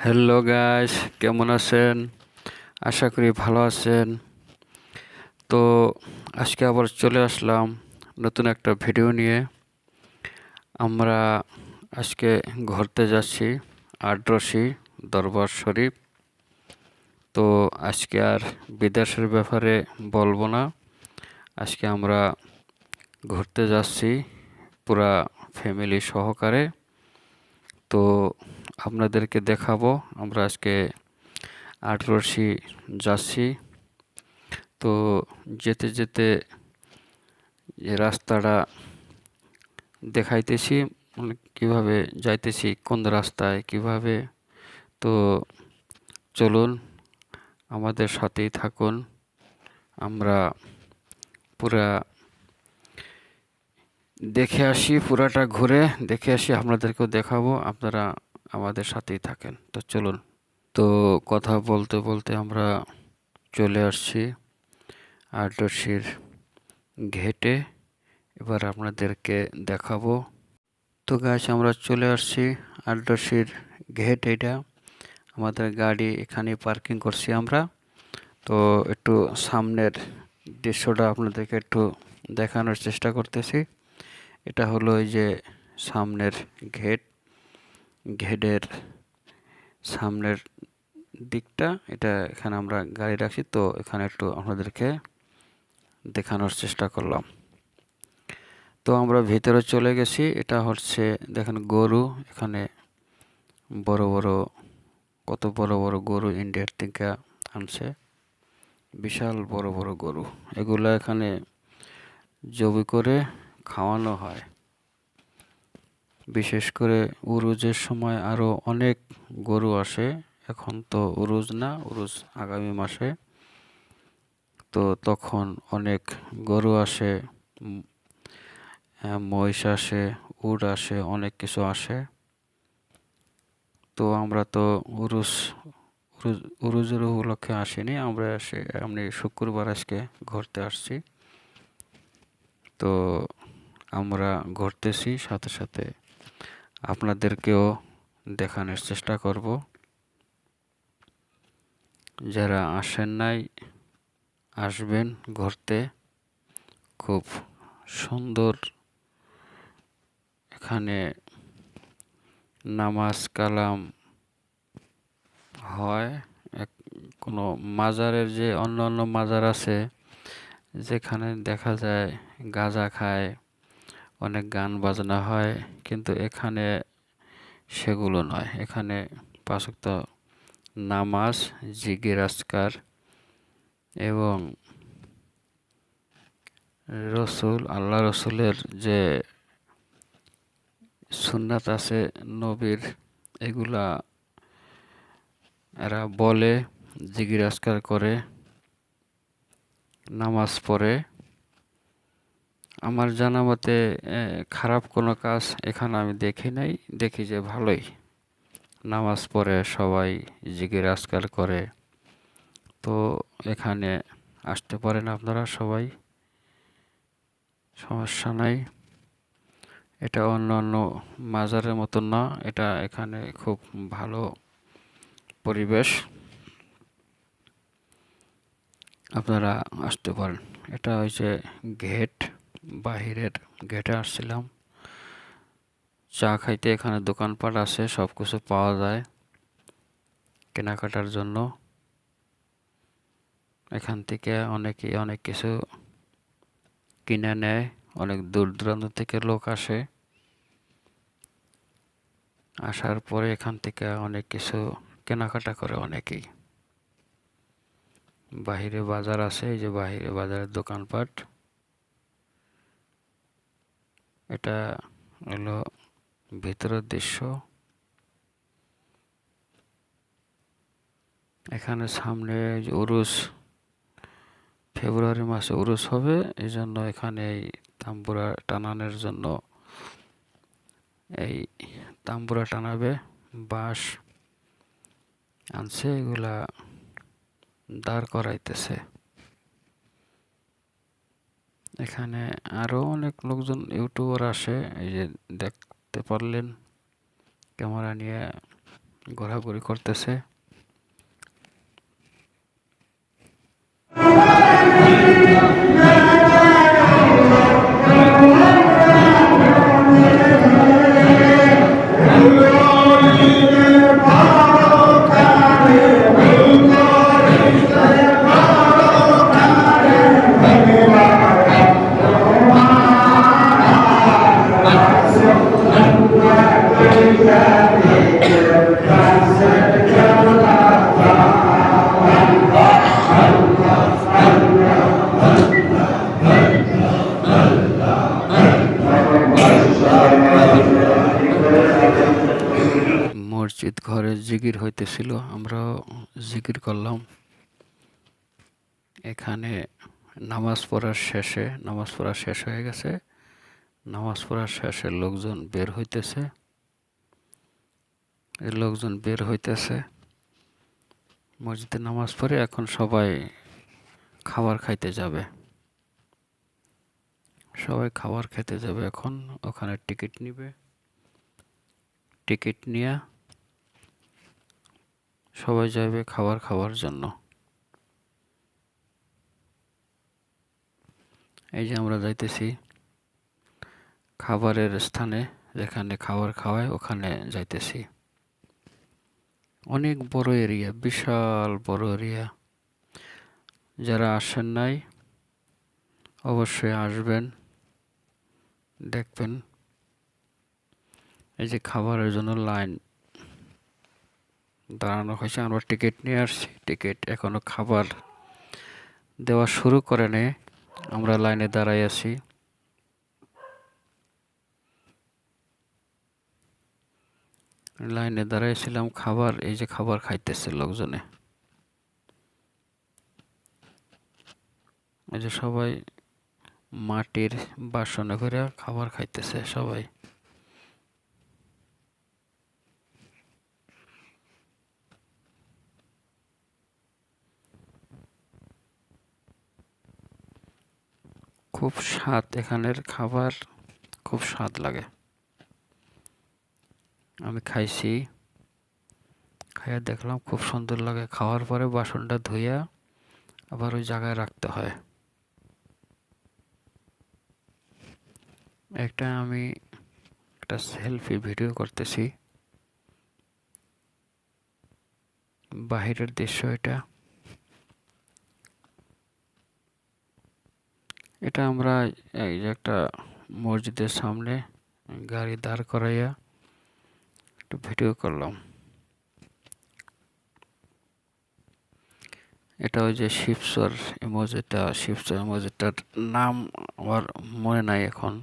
Hello guys, কেমন আছেন? আশা করি ভালো আছেন। তো আজকে আবার চলে আসলাম নতুন একটা ভিডিও নিয়ে। আমরা আজকে ঘুরতে যাচ্ছি আটরশি দরবার শরীফ। তো আজকে আর বিদেশের ব্যাপারে বলবো না। আজকে আমরা ঘুরতে যাচ্ছি পুরা ফ্যামিলি সহকারে। তো আপনাদেরকে দেখাবো আমরা আজকে আটরশি যাচ্ছি। তো যেতে যেতে যে রাস্তাটা দেখাইতেছি, মানে কিভাবে যাইতেছি, কোন রাস্তায় কিভাবে। তো চলুন আমাদের সাথেই থাকুন। আমরা পুরা দেখে আসি, পুরাটা ঘুরে দেখে আসি, আপনাদেরকেও দেখাবো, আপনারা আমাদের সাথেই থাকেন। তো চলুন। তো কথা বলতে বলতে আমরা চলে আসছি আটরশির ঘেটে। এবার আপনাদেরকে দেখাবো। তো গাইস, আমরা চলে আসছি আটরশির ঘেট। এটা আমাদের গাড়ি এখানে পার্কিং করছি আমরা। তো একটু সামনের দৃশ্যটা আপনাদেরকে একটু দেখানোর চেষ্টা করতেছি। এটা হলো এই যে সামনের ঘেট। ঘেটের সামনের দিকটা এটা, এখানে আমরা গাড়ি রাখছি। তো এখানে একটু আপনাদেরকে দেখানোর চেষ্টা করলাম। তো আমরা ভিতরে চলে গেছি। এটা হচ্ছে দেখেন গরু। এখানে বড় বড়, কত বড় বড় গরু ইন্ডিয়ার থেকে আনছে। বিশাল বড় বড় গরু। এগুলা এখানে জবাই করে খাওয়ানো হয়। বিশেষ করে উরুজের সময় আরো অনেক গরু আসে। এখন তো উরুজ না, উরুজ আগামী মাসে। তো তখন অনেক গরু আসে, মহিষ আসে, উট আসে, অনেক কিছু আসে। তো আমরা তো উরুজ উরুজের উপলক্ষে আসিনি, আমরা এমনি শুক্রবার আজকে ঘুরতে আসছি। তো আমরা ঘুরতেছি, সাথে সাথে আপনাদেরকেও দেখানোর চেষ্টা করব। যারা আসেন নাই, আসবেন ঘুরতে। খুব সুন্দর এখানে নামাজ কালাম হয়। এক কোনো মাজারের যে অন্য অন্য মাজার আছে যেখানে দেখা যায় গাঁজা খায়, অনেক গান বাজনা হয়, কিন্তু এখানে সেগুলো নয়। এখানে পাঁচ ওয়াক্ত নামাজ, জিকির আজকার এবং আল্লাহ রসুলের যে সুন্নাত আছে নবীর, এগুলা এরা বলে, জিকির আজকার করে, নামাজ পড়ে। আমার জানা মতে খারাপ কোনো কাজ এখানে আমি দেখি নাই। দেখি যে ভালোই নামাজ পড়ে, সবাই জিকির আজকার করে। তো এখানে আসতে পারেন আপনারা সবাই, সমস্যা নাই। এটা অন্যান্য মাজারের মতন না, এটা এখানে খুব ভালো পরিবেশ, আপনারা আসতে পারেন। এটা হচ্ছে গেট, বাহিরের গেটে আসছিলাম চা খাইতে। এখানে দোকানপাট আছে, সব কিছু পাওয়া যায় কেনাকাটার জন্য। এখান থেকে অনেকেই অনেক কিছু কিনে নেয়। অনেক দূর দূরান্ত থেকে লোক আসে। আসার পরে এখান থেকে অনেক কিছু কেনাকাটা করে অনেকেই। বাহিরে বাজার আছে, এই যে বাহিরে বাজারের দোকানপাট। এটা হলো ভিতরের দৃশ্য। এখানে সামনে উরুস, ফেব্রুয়ারি মাসে উরুস হবে, এই জন্য এখানে এই তাম্বুরা টানানোর জন্য এই তাম্বুরা টানাবে, বাঁশ আনছে, এগুলা দাঁড় করাইতেছে। এখানে আরো অনেক লোকজন ইউটিউবার আসে, এই যে দেখতে পারলেন ক্যামেরা নিয়ে ঘোরাঘুরি করতেছে। মসজিদ ঘরে জিকির হইতেছিল, আমরাও জিকির করলাম। এখানে নামাজ পড়া শেষ হয়ে গেছে। নামাজ পড়া শেষে লোকজন বের হইতেছে। মসজিদে নামাজ পড়ে এখন সবাই খাবার খাইতে যাবে। এখন ওখানে টিকিট নিবে। টিকিট নিয়ে সবাই যাবে খাবার খাওয়ার জন্য। এই যে আমরা যাইতেছি খাবারের স্থানে, যেখানে খাবার খাওয়ায় ওখানে যাইতেছি। অনেক বড় এরিয়া, বিশাল বড় এরিয়া। যারা আসেন নাই অবশ্যই আসবেন, দেখবেন। এই যে খাবারের জন্য লাইন দাঁড়ানো হয়েছে, আমরা টিকিট নিয়ে আসছি। টিকিট এখনো খাবার দেওয়া শুরু করে নেই, আমরা লাইনে দাঁড়াই আছি। লাইনে দাঁড়াইছিলাম খাবার, এই যে খাবার খাইতেছে লোকজনে। এই যে সবাই মাটির বাসনে করে খাবার খাইতেছে সবাই। খুব স্বাদ, এখানের খাবার খুব স্বাদ লাগে। আমি খাইছি, খাইয়া দেখলাম খুব সুন্দর লাগে। খাওয়ার পরে বাসনটা ধুইয়া আবার ওই জায়গায় রাখতে হয়। আমি একটা সেলফি ভিডিও করতেছি, বাহিরের দৃশ্য এটা। এটা আমরা এই যে একটা মসজিদের সামনে গাড়ি দাঁড় করাইয়া একটা ভিডিও করলাম। এটা ওই যে শিবচর মসজিদটার নাম আমার মনে নাই এখন।